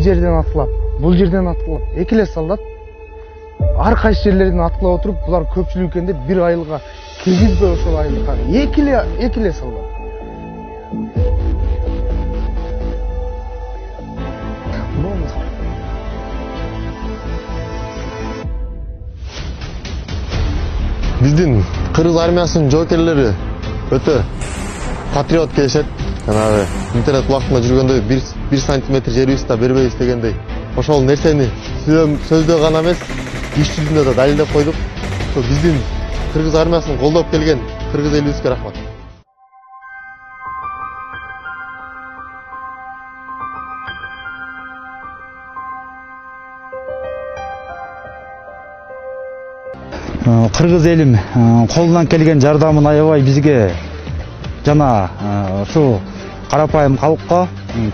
жерден аткылап, бул жерден аткылап, эки эле солдат ар кайсы жерлерден аткылап отуруп, булар көпчүлүк экен деп бир айылга киргизбей ошол айылга эки эле солдат. Биздин кыргыз армиясынын жоокерлери өтө патриот келишет. Жанагы интернет убактында жүргөндөй 1 сантиметр жерибиз да бербейбиз дегендей. Ошол нерсени сөздө гана эмес, иш жүзүндө да далилдеп койдук. Ошо биздин кыргыз армиясын колдоп келген кыргыз элибизге рахмат. Кыргыз элим колунан келген жардамын аябай бизге жана ушу карапайым калкка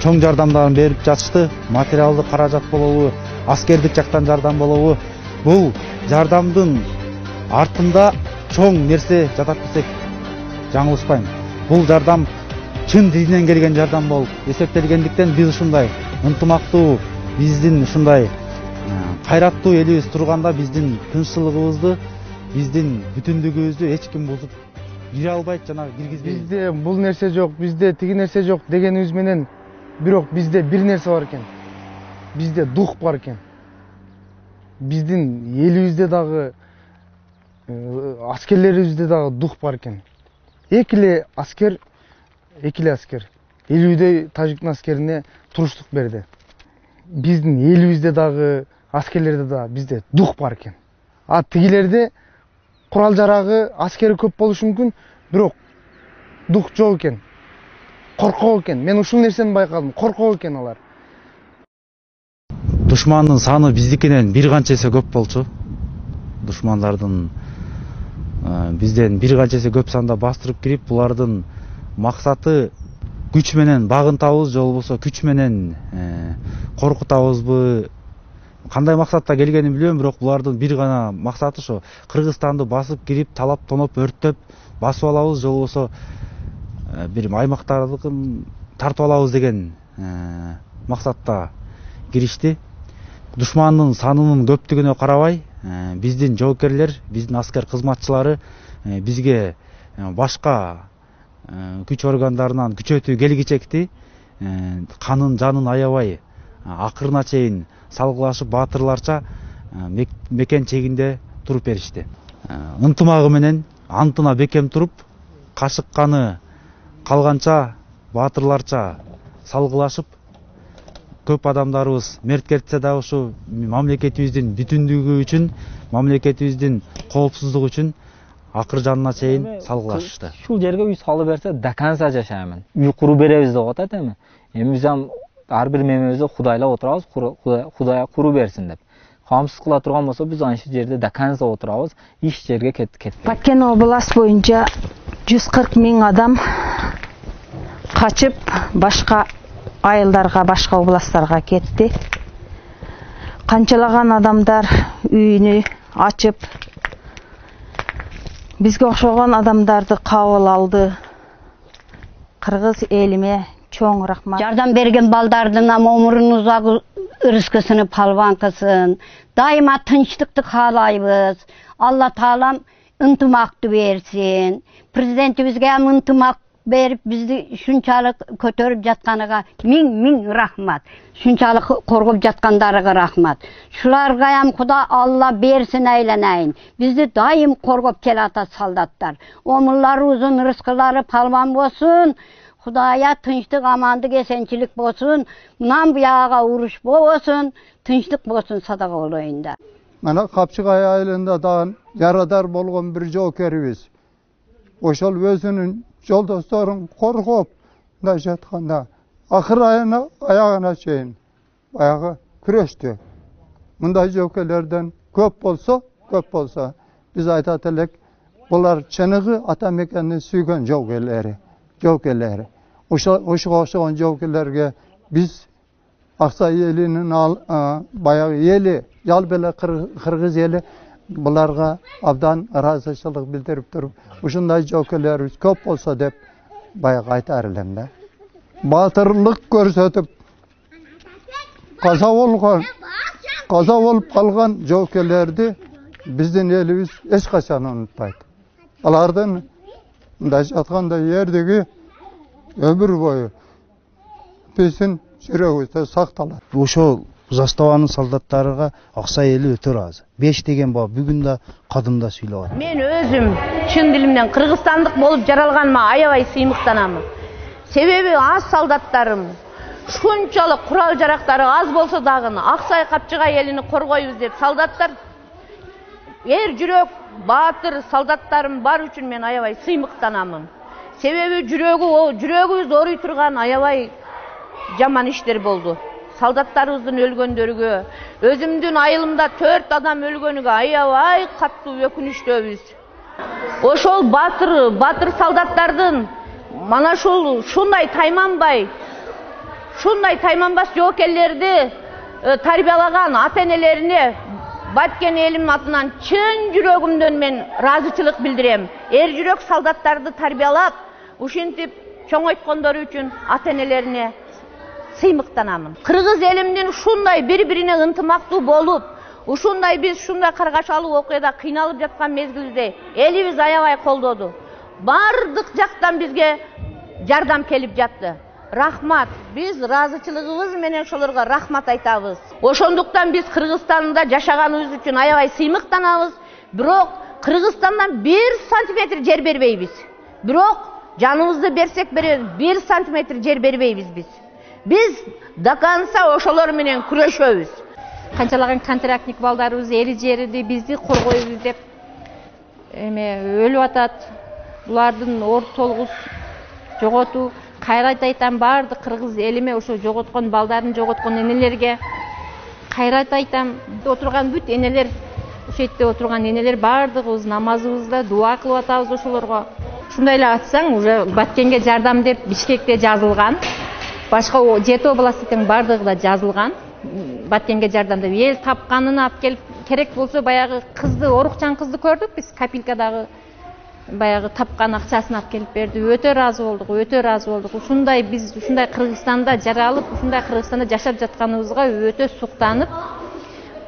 чоң жардамдарын берип жатышты. Материалдык каражат болобу, аскердик жактан жардам болобу. Бул жардамдын артында чоң нерсе жатат десек жаңылышпайм. Бул жардам чын динен келген жардам болуп эсептелгендиктен биз ушундай ынтымактуу, биздин ушундай кайраттуу элибиз турганда биздин тынччылыгыбызды, биздин бүтүндүгүбүздү эч ким бузуп кире албайт, жана киргизбейт. Бизде бул нерсе жок, бизде тиги нерсе жок дегенибиз менен, бирок бизде бир нерсе бар экен. Бизде дух бар экен. Биздин элибизде дагы, аскерлерибизде дагы дух бар экен. Эки эле аскер, элүүдөй тажиктин аскерине туруштук берди. Биздин элибизде дагы, аскерлерде да бизде дух бар экен. А тигилерде курал жарагы, аскери көп болушу мүмкүн, бирок дух жок экен. Коркок экен. Мен ушул нерсени байкадым. Коркок экен алар. Душмандын саны биздикинен бир канча эсе көп болчу. Душмандардын бизден бир канча эсе көп санда бастырып кирип, булардын максаты күч менен багынтабыз, же болбосо күч менен коркутабызбы, кандай максатта келгенин билбейм, бирок булардын бир гана максаты ошо Кыргызстанды басып кирип, талап, тоноп, өрттөп басып алабыз, же болбосо бир аймактардын тартып алабыз деген максатта киришти. Душмандын санынын көптүгүнө карабай, биздин жоокерлер, биздин аскер кызматчылары бизге башка күч органдарынан күчөтүү келгичекти, канын жанын аябай акырына чейин салгылашып, баатырларча мекен чегинде туруп беришти. Ынтымагы менен антына бекем туруп, кашыкканы калганча баатырларча салгылашып, көп адамдарыбыз мерт кетсе да ушу мамлекетибиздин бүтүндүгү үчүн, мамлекетибиздин коопсуздугу үчүн акыр жанына чейин салгылашышты. Ушул жерге үй салып берсе, до конца жашаймын. Үй куруп беребиз деп атат эми. Эми биз ар бир мемебизди кудайлап отурабыз, Кудай куруп берсин деп. Камсыз кыла турган болсо, биз анча жерде до конца отурабыз, иш жерге кетпейт. Баткен область боюнча 140 000 адам качып, башка айылдарга, башка областтарга кетти. Канчалаган адамдар үйүнү ачып, бизге окшогон адамдарды кабыл алды. Кыргыз элиме чоң рахмат. Жардам берген балдардын өмүрүн узак ырыскысын палван кылсын. Дайыма тынчтыкты каалайбыз. Алла таалам ынтымакты берсин. Президентибизге ынтымак берип бизди шунчалык көтөрүп жатканыга миң рахмат. Шунчалык коргоп жаткандарыга рахмат. Шуларга Куда Алла берсин айланайын. Бизди дайым коргоп келатат солдаттар. Өмүрлөрү узун, рызкылары палван болсун. Кудая тынчтык, амандык, эсенчилик болсун. Мынан буяга уруш болбосун, тынчтык болсун садага болоюнда. Мана Капчыгай айылында да ярадар болгон бир жоокерибиз. Ошол өзүнүн жолдосторун коргоп да жатканда акыр аягына чейин баягы күрөштү. Мындай жоокерлерден көп болсо биз айтат элек, булар чыныгы ата мекенин сүйгөн жоокерлери. Ошого окшогон жоокерлерге биз Аксай элинин баягы эли, жалбеле кыргыз эли буларга абдан ыраазычылык билдирип туруп, ушундай жоокерлерибиз көп болсо деп баягы айтар элем да. Батырлык көрсөтүп, Kaza olup kalgan jokerlerdi bizden elimiz eş kaçan unutmaydı. Alardan yaşatkanda yerdeki ömür boyu bizim жүрегибизде сакталат. Ошол заставанын солдаттарыга Аксай эли өтө ыраазы. 5 деген баа бүгүн да кадымда сүйлөп атат. Мен өзüm чын дилимден кыргызстандык болуп жаралганыма аябай сыймыктанамын. Себеби аз солдаттарым шунчалык курал жарактары аз болсо дагы Аксай Капчыгай элини коргойбуз деп солдаттар эр жүрөк баатыр солдаттарым бар үчүн мен аябай сыймыктанамын. Себеби жүрөгүбүз ооруй турган аябай жаман иштер болду. Солдаттарыбыздын өлгөндөрүгө, өзүмдүн айылымда 4 адам өлгөнүгө аябай каттуу өкүнүчтөбүз. Ошол батыр солдаттардын мана шундай тайманбас жоокерлерди тарбиялаган ата-энелерине Баткен элим атынан чын жүрөгүмдөн мен ыраазычылык билдирем. Эр жүрөк солдаттарды тарбиялап, ушинтип чоңойткондору үчүн ата-энелерине сыймыктанамын. Кыргыз элимдин шундай бири-бирине ынтымактуу болуп, ушундай биз шундай каргашалуу окуяда кыйналып жаткан мезгилде элибиз аябай колдоду. Бардык жактан бизге жардам келип жатты. Рахмат. Биз ыраазычылыгыбыз менен ошолорго рахмат айтабыз. Ошондуктан биз Кыргызстанда жашаганыбыз үчүн аябай сыймыктанабыз. Бирок Кыргызстандан 1 сантиметр жер бербейбиз. Бирок жаныбызды берсек беребиз, 1 сантиметр жер бербейбиз биз. Биз до конца ошолор менен күрөшөбүз. Канчалаган контрактник балдарыбыз эли жерди бизди коргойбуз деп өлүп атат. Булардын ортолгус жоготуу. Кайрат айтам бардык кыргыз элиме ошо жоготкон балдарын жоготкон энелерге кайрат айтам. Отурган бүт энелер, ошо жерде отурган энелер бардыгыбыз намазыбызда дуа кылып атабыз ошолорго. Ушундай эле атсаң, уже Баткенге жардам деп Бишкекте жазылган. Башка 7 областтын бардыгы да жазылган. Баткенге жардам деп эл тапканын алып келип керек болсо баягы кызды, орукчан кызды көрдүк биз Капилкадагы баягы тапкан акчасын алып келип берди. Өтө ыраазы болдук. Ушундай биз ушундай Кыргызстанда жаралып, ушундай Кыргызстанда жашап жатканыбызга өтө суктанып,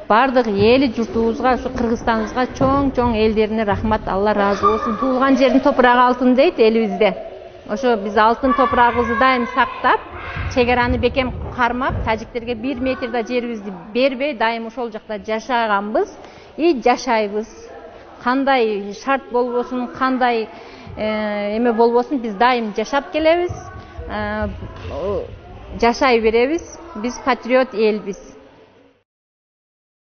бардык эли журтубузга, ушу Кыргызстаныбызга чоң элдерине рахмат, Алла ыраазы болсун. Туулган жердин топурагы алтын дейт элибизде. Ошо биз алтын топурагыбызды дайым сактап, чегараны бекем кармап, тажиктерге 1 метр да жерибизди бербей, дайым ошол жакта жашаганбыз и жашайбыз. Кандай шарт болбосун, кандай эме болбосун, биз дайым жашап келебиз, жашай беребиз. Биз патриот элбиз.